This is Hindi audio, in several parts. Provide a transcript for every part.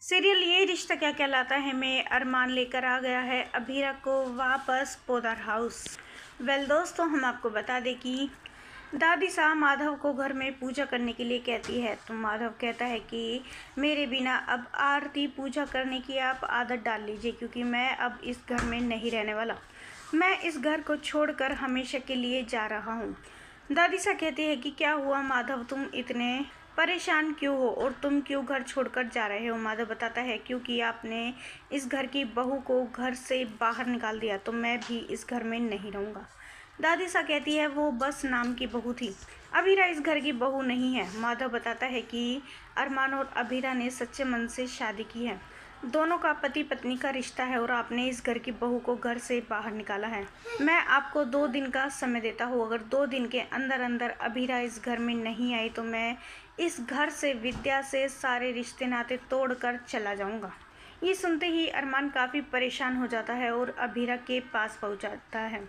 सीरियल ये रिश्ता क्या कहलाता है में अरमान लेकर आ गया है अभीरा को वापस पोदर हाउस। दोस्तों, हम आपको बता दें कि दादी साहब माधव को घर में पूजा करने के लिए कहती है, तो माधव कहता है कि मेरे बिना अब आरती पूजा करने की आप आदत डाल लीजिए, क्योंकि मैं अब इस घर में नहीं रहने वाला। मैं इस घर को छोड़कर हमेशा के लिए जा रहा हूँ। दादी साहब कहती है कि क्या हुआ माधव, तुम इतने परेशान क्यों हो और तुम क्यों घर छोड़कर जा रहे हो। माधव बताता है क्योंकि आपने इस घर की बहू को घर से बाहर निकाल दिया, तो मैं भी इस घर में नहीं रहूँगा। दादी सा कहती है वो बस नाम की बहू थी, अभीरा इस घर की बहू नहीं है। माधव बताता है कि अरमान और अभीरा ने सच्चे मन से शादी की है, दोनों का पति पत्नी का रिश्ता है और आपने इस घर की बहू को घर से बाहर निकाला है। मैं आपको 2 दिन का समय देता हूँ, अगर 2 दिन के अंदर अंदर अभीरा इस घर में नहीं आई तो मैं इस घर से विद्या से सारे रिश्ते नाते तोड़कर चला जाऊँगा। ये सुनते ही अरमान काफ़ी परेशान हो जाता है और अभीरा के पास पहुँच जाता है।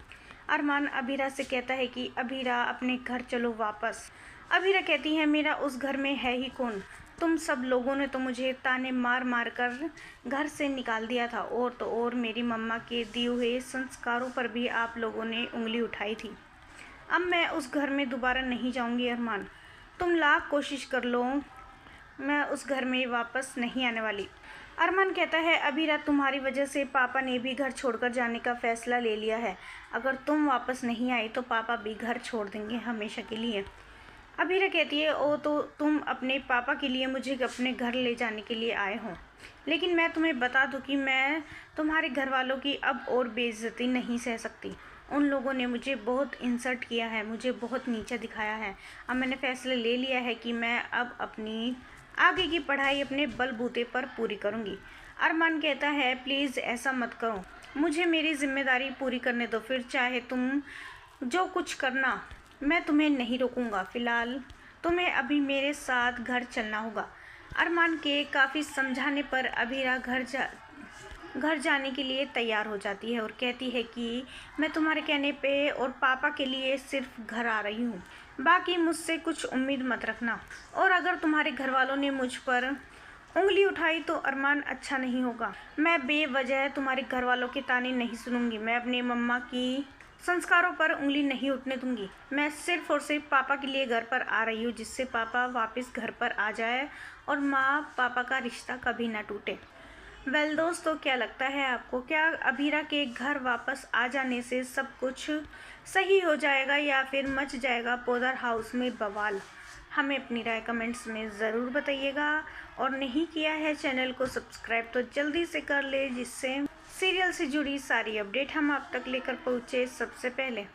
अरमान अभीरा से कहता है कि अभीरा अपने घर चलो वापस। अभीरा कहती है मेरा उस घर में है ही कौन, तुम सब लोगों ने तो मुझे ताने मार मार कर घर से निकाल दिया था, और तो और मेरी मम्मा के दिए हुए संस्कारों पर भी आप लोगों ने उंगली उठाई थी। अब मैं उस घर में दोबारा नहीं जाऊंगी अरमान, तुम लाख कोशिश कर लो, मैं उस घर में वापस नहीं आने वाली। अरमान कहता है अभीरा तुम्हारी वजह से पापा ने भी घर छोड़कर जाने का फैसला ले लिया है, अगर तुम वापस नहीं आई तो पापा भी घर छोड़ देंगे हमेशा के लिए। अभीरा कहती है ओ तो तुम अपने पापा के लिए मुझे अपने घर ले जाने के लिए आए हो, लेकिन मैं तुम्हें बता दूं कि मैं तुम्हारे घर वालों की अब और बेइज्जती नहीं सह सकती। उन लोगों ने मुझे बहुत इंसल्ट किया है, मुझे बहुत नीचा दिखाया है। अब मैंने फैसला ले लिया है कि मैं अब अपनी आगे की पढ़ाई अपने बलबूते पर पूरी करूँगी। अरमान कहता है प्लीज़ ऐसा मत करो, मुझे मेरी जिम्मेदारी पूरी करने दो, फिर चाहे तुम जो कुछ करना मैं तुम्हें नहीं रोकूंगा। फ़िलहाल तुम्हें अभी मेरे साथ घर चलना होगा। अरमान के काफ़ी समझाने पर अभीरा घर जाने के लिए तैयार हो जाती है और कहती है कि मैं तुम्हारे कहने पे और पापा के लिए सिर्फ घर आ रही हूँ, बाकी मुझसे कुछ उम्मीद मत रखना, और अगर तुम्हारे घर वालों ने मुझ पर उंगली उठाई तो अरमान अच्छा नहीं होगा। मैं बेवजह तुम्हारे घर वालों के ताने नहीं सुनूंगी, मैं अपनी मम्मा की संस्कारों पर उंगली नहीं उठने दूंगी। मैं सिर्फ और सिर्फ पापा के लिए घर पर आ रही हूँ, जिससे पापा वापस घर पर आ जाए और माँ पापा का रिश्ता कभी ना टूटे। दोस्तों, क्या लगता है आपको, क्या अभीरा के घर वापस आ जाने से सब कुछ सही हो जाएगा या फिर मच जाएगा पोदर हाउस में बवाल? हमें अपनी राय कमेंट्स में ज़रूर बताइएगा, और नहीं किया है चैनल को सब्सक्राइब तो जल्दी से कर ले, जिससे सीरियल से जुड़ी सारी अपडेट हम आप तक लेकर पहुँचे सबसे पहले।